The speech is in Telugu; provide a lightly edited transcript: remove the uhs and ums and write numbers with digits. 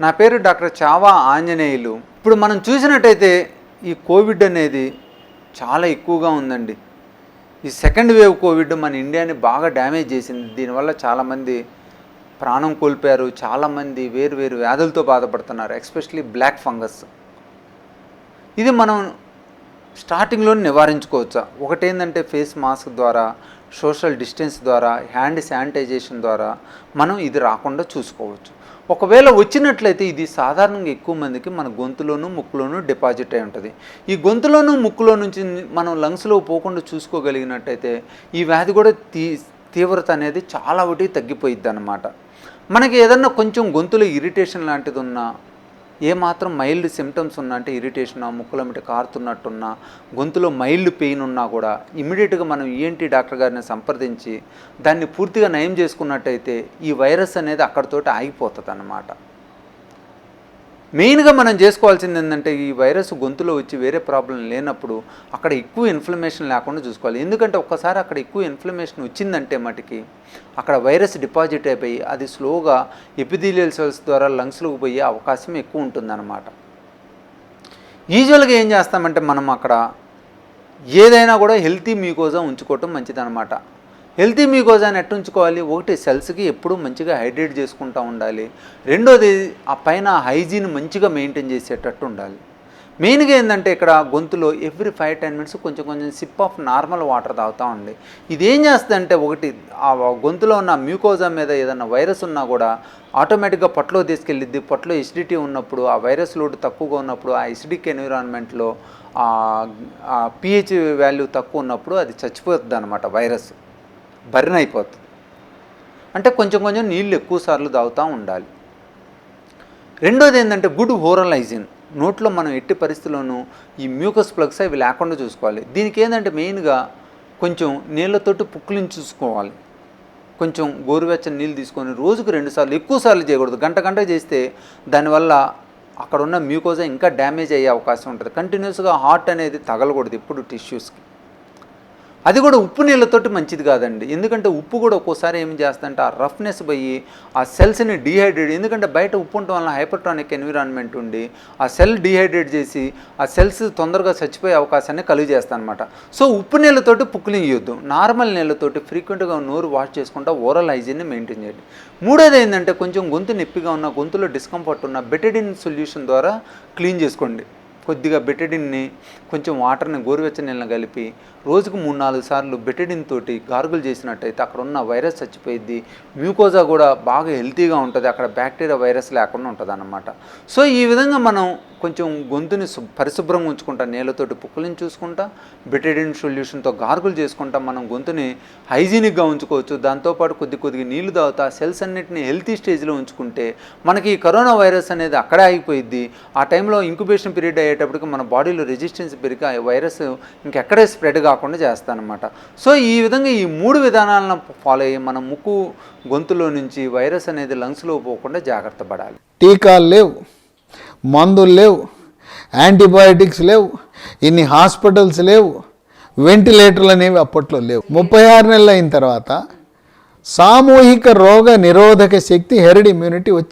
నా పేరు డాక్టర్ చావా ఆంజనేయులు. ఇప్పుడు మనం చూసినట్టయితే ఈ కోవిడ్ అనేది చాలా ఎక్కువగా ఉందండి. ఈ సెకండ్ వేవ్ కోవిడ్ మన ఇండియాని బాగా డ్యామేజ్ చేసింది. దీనివల్ల చాలామంది ప్రాణం కోల్పోయారు, చాలామంది వేరు వేరు వ్యాధులతో బాధపడుతున్నారు, ఎస్పెషలీ బ్లాక్ ఫంగస్. ఇది మనం స్టార్టింగ్లో నివారించుకోవచ్చా? ఒకటేంటంటే ఫేస్ మాస్క్ ద్వారా, సోషల్ డిస్టెన్స్ ద్వారా, హ్యాండ్ శానిటైజేషన్ ద్వారా మనం ఇది రాకుండా చూసుకోవచ్చు. ఒకవేళ వచ్చినట్లయితే ఇది సాధారణంగా ఎక్కువ మందికి మన గొంతులోనూ ముక్కులోనూ డిపాజిట్ అయి ఉంటుంది. ఈ గొంతులోనూ ముక్కులో నుంచి మనం లంగ్స్లో పోకుండా చూసుకోగలిగినట్టయితే ఈ వ్యాధి కూడా తీవ్రత అనేది చాలా ఒకటి తగ్గిపోయిద్ది అన్నమాట. మనకి ఏదన్నా కొంచెం గొంతులో ఇరిటేషన్ లాంటిది ఉన్నా, ఏమాత్రం మైల్డ్ సిమ్టమ్స్ ఉన్నా, అంటే ఇరిటేషన్, ముక్కుల మీద కారుతున్నట్టున్నా, గొంతులో మైల్డ్ పెయిన్ ఉన్నా కూడా ఇమ్మీడియట్గా మనం ఈఎన్టీ డాక్టర్ గారిని సంప్రదించి దాన్ని పూర్తిగా నయం చేసుకున్నట్టయితే ఈ వైరస్ అనేది అక్కడితోటి ఆగిపోతుంది అన్నమాట. మెయిన్గా మనం చేసుకోవాల్సింది ఏంటంటే ఈ వైరస్ గొంతులో వచ్చి వేరే ప్రాబ్లం లేనప్పుడు అక్కడ ఎక్కువ ఇన్ఫ్లమేషన్ లేకుండా చూసుకోవాలి. ఎందుకంటే ఒక్కసారి అక్కడ ఎక్కువ ఇన్ఫ్లమేషన్ వచ్చిందంటే మటుకి అక్కడ వైరస్ డిపాజిట్ అయిపోయి అది స్లోగా ఎపిథీలియల్ సెల్స్ ద్వారా లంగ్స్లోకి పోయే అవకాశం ఎక్కువ ఉంటుందన్నమాట. యూజువల్గా ఏం చేస్తామంటే మనం అక్కడ ఏదైనా కూడా హెల్తీ మ్యూకోజా ఉంచుకోవటం మంచిదన్నమాట. హెల్తీ మ్యూకోజాని ఎట్టు ఉంచుకోవాలి? ఒకటి, సెల్స్కి ఎప్పుడూ మంచిగా హైడ్రేట్ చేసుకుంటూ ఉండాలి. రెండోది, ఆ పైన హైజీన్ మంచిగా మెయింటైన్ చేసేటట్టు ఉండాలి. మెయిన్గా ఏంటంటే ఇక్కడ గొంతులో ఎవ్రీ 5-10 మినిట్స్ కొంచెం కొంచెం సిప్ ఆఫ్ నార్మల్ వాటర్ తాగుతూ ఉండి. ఇదేం చేస్తుందంటే ఒకటి, ఆ గొంతులో ఉన్న మ్యూకోజా మీద ఏదైనా వైరస్ ఉన్నా కూడా ఆటోమేటిక్గా పొట్టలో తీసుకెళ్ళిద్ది. పొట్టలో ఎసిడిటీ ఉన్నప్పుడు, ఆ వైరస్ లోడ్ తక్కువగా ఉన్నప్పుడు, ఆ ఎసిడిక్ ఎన్విరాన్మెంట్లో pH వాల్యూ తక్కువ ఉన్నప్పుడు అది చచ్చిపోతుంది అన్నమాట. వైరస్ బర్న్ అయిపోతుంది. అంటే కొంచెం కొంచెం నీళ్ళు ఎక్కువ సార్లు తాగుతూ ఉండాలి. రెండోది ఏంటంటే గుడ్ ఓరల్ హైజీన్. నోట్లో మనం ఎట్టి పరిస్థితుల్లోనూ ఈ మ్యూకస్ ప్లగ్స్ అవి లేకుండా చూసుకోవాలి. దీనికి ఏంటంటే మెయిన్గా కొంచెం నీళ్ళతోటి పుక్కులించి చూసుకోవాలి. కొంచెం గోరువెచ్చని నీళ్ళు తీసుకొని రోజుకు 2 సార్లు, ఎక్కువ సార్లు చేయకూడదు. గంట చేస్తే దానివల్ల అక్కడ ఉన్న మ్యూకోజా ఇంకా డ్యామేజ్ అయ్యే అవకాశం ఉంటుంది. కంటిన్యూస్గా హార్ట్ అనేది తగలకూడదు ఎప్పుడు టిష్యూస్కి. అది కూడా ఉప్పు నీళ్ళతోటి మంచిది కాదండి. ఎందుకంటే ఉప్పు కూడా ఒక్కోసారి ఏం చేస్తుందంటే ఆ రఫ్నెస్ పోయి ఆ సెల్స్ని డీహైడ్రేట్, ఎందుకంటే బయట ఉప్పు ఉండటం వల్ల హైపర్టానిక్ ఎన్విరాన్మెంట్ ఉండి ఆ సెల్ డీహైడ్రేట్ చేసి ఆ సెల్స్ తొందరగా చచ్చిపోయే అవకాశాన్ని కలుగజేస్తాను అనమాట. సో ఉప్పు నీళ్ళతోటి పుక్కులింగ్ ఇవ్వద్దు. నార్మల్ నీళ్ళతోటి ఫ్రీక్వెంట్గా నోరు వాష్ చేసుకుంటా ఓరల్ హైజీన్ని మెయింటైన్ చేయండి. మూడోది ఏంటంటే కొంచెం గొంతు నొప్పిగా ఉన్న, గొంతులో డిస్కంఫర్ట్ ఉన్న బెటడిన్ సొల్యూషన్ ద్వారా క్లీన్ చేసుకోండి. కొద్దిగా బెటడిన్ని కొంచెం వాటర్ని గోరువెచ్చని నీళ్ళని కలిపి రోజుకు 3-4 సార్లు బెటడిన్ తోటి గార్గులు చేసినట్టయితే అక్కడ ఉన్న వైరస్ చచ్చిపోయిద్ది. మ్యూకోజా కూడా బాగా హెల్తీగా ఉంటుంది. అక్కడ బ్యాక్టీరియా వైరస్ లేకుండా ఉంటుంది అన్నమాట. సో ఈ విధంగా మనం కొంచెం గొంతుని పరిశుభ్రంగా ఉంచుకుంటా, నీళ్ళతోటి పుక్కులను చూసుకుంటా, బెటడిన్ సొల్యూషన్తో గార్గులు చేసుకుంటా మనం గొంతుని హైజీనిక్గా ఉంచుకోవచ్చు. దాంతోపాటు కొద్దిగా నీళ్లు తాగుతా సెల్స్ అన్నింటినీ హెల్తీ స్టేజ్లో ఉంచుకుంటే మనకి ఈ కరోనా వైరస్ అనేది అక్కడే ఆగిపోయిద్ది. ఆ టైంలో ఇంక్యుబేషన్ పీరియడ్ అయ్యేటప్పటికి మన బాడీలో రెసిస్టెన్స్ పెరిగి ఆ వైరస్ ఇంకెక్కడే స్ప్రెడ్ కాకుండా చేస్తానమాట. సో ఈ విధంగా ఈ 3 విధానాలను ఫాలో అయ్యి మన ముక్కు గొంతులో నుంచి వైరస్ అనేది లంగ్స్లో పోకుండా జాగ్రత్త పడాలి. టీకాలు లేవు, మందులు లేవు, యాంటీబయాటిక్స్ లేవు, ఇన్ని హాస్పిటల్స్ లేవు, వెంటిలేటర్లు అనేవి అప్పట్లో లేవు. 36 నెలలు అయిన తర్వాత సామూహిక రోగ నిరోధక శక్తి, హెర్డ్ ఇమ్యూనిటీ